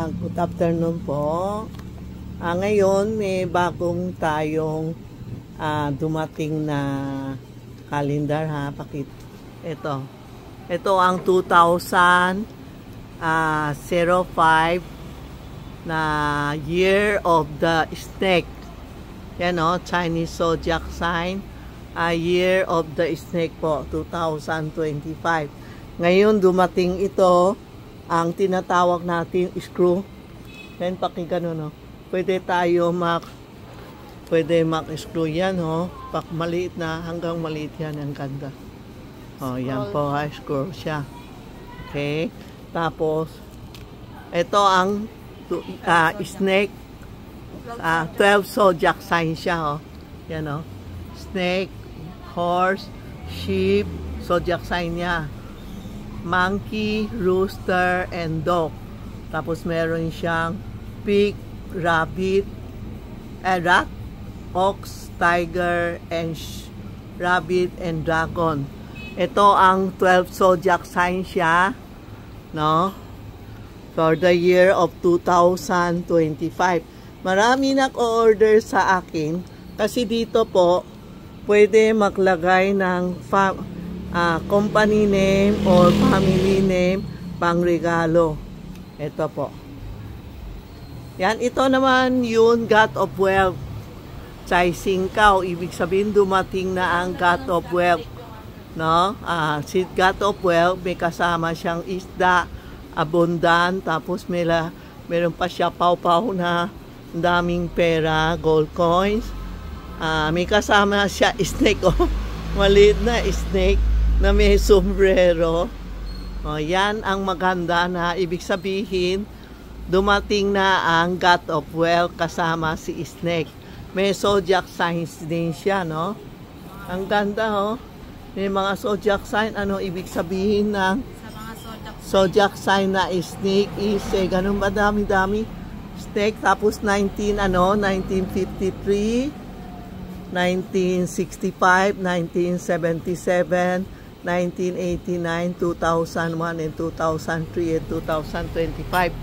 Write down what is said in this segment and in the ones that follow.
Good afternoon po. Ngayon may bagong tayong dumating na calendar ha. Ito ang 2005 na Year of the Snake. Yan o, Chinese zodiac sign. Year of the Snake po, 2025. Ngayon dumating ito ang tinatawag natin screw. Yan, pakinggan no. Pwede mag-screw yan ho. Pak maliit na hanggang maliit yan, ang ganda. Oh, yan po ha, screw siya. Okay. Tapos ito ang snake. 12 zodiac sign siya oh. Yan oh. Snake, horse, sheep, zodiac sign niya. Monkey, rooster, and dog. Tapos meron siyang pig, rabbit, rat, ox, tiger, and rabbit, and dragon. Ito ang 12 zodiac sign siya, no? For the year of 2025. Marami nag-order sa akin kasi dito po pwede maglagay ng company name or family name pang regalo. Ito po. Yan, ito naman yung God of Wealth. Cai Singkaw, ibig sabihin dumating na ang God of Wealth. No? Si God of Wealth, may kasama siyang isda, abundant, tapos meron pa siya pau-pau na daming pera, gold coins. May kasama siya snake, oh. Maliit na snake na may sombrero. O, yan ang maganda na ibig sabihin dumating na ang God of Wealth kasama si snake. May zodiac signs din siya, no? Ang ganda, oh. May mga zodiac sign. Ano ibig sabihin ng zodiac sign na snake is ganun ba dami-dami? Snake, tapos 1953, 1965, 1977, 1989, 2001, and 2003, and 2025.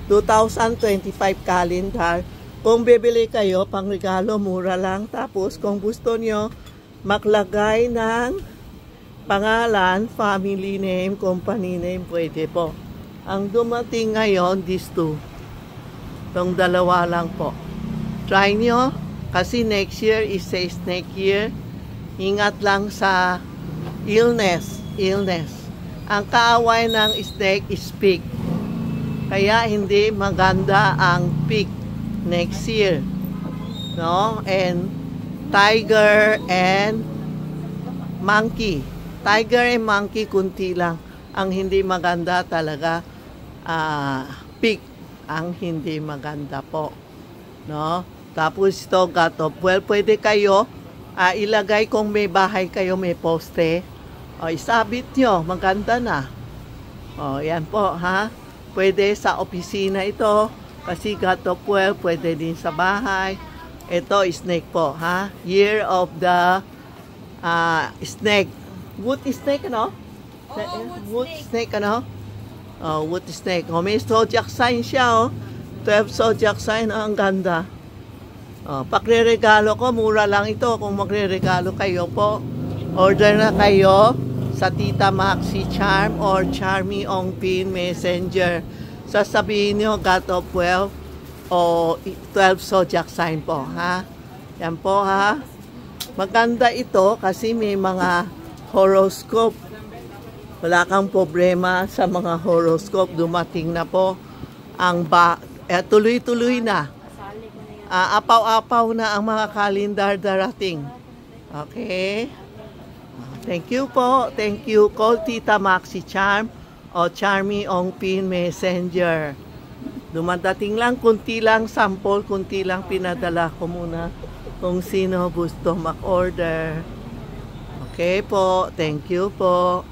2025 calendar. Kung bibili kayo, pang regalo, mura lang. Tapos, kung gusto nyo, maglagay ng pangalan, family name, company name, pwede po. Ang dumating ngayon, these two. Itong dalawa lang po. Try nyo, kasi next year is a snake year. Ingat lang sa illness. Ang kaaway ng snake is pig. Kaya hindi maganda ang pig next year. No? And tiger and monkey. Tiger and monkey kunti lang. Ang hindi maganda talaga pig ang hindi maganda po. No? Tapos ito God of Wealth. Pwede kayo ilagay kung may bahay kayo, may poste. O, isabit nyo. Maganda na. O, yan po, ha? Pwede sa opisina ito. Kasi God of Wealth, pwede din sa bahay. Ito, snake po, ha? Year of the snake. Wood snake, ano? Wood snake, ano? Oh, wood snake. O, may zodiac sign siya, oh. 12 zodiac sign. Ang ganda. Oh, pakre-regalo ko, mura lang ito. Kung magre-regalo kayo po, order na kayo sa Tita Maxi Charm or Charmy Ong Pin Messenger. Sasabihin nyo God of Wealth o 12 zodiac sign po, ha? Yan po, ha? Maganda ito kasi may mga horoscope. Wala kang problema sa mga horoscope. Dumating na po ang tuloy-tuloy na. Apaw-apaw na ang mga calendar darating. Okay? Thank you po. Thank you. Call Tita Maxi Charm o Charmy Ong Pin Messenger. Dumadating lang, kunti lang sample, kunti lang pinadala ko muna kung sino gusto mag-order. Okay po. Thank you po.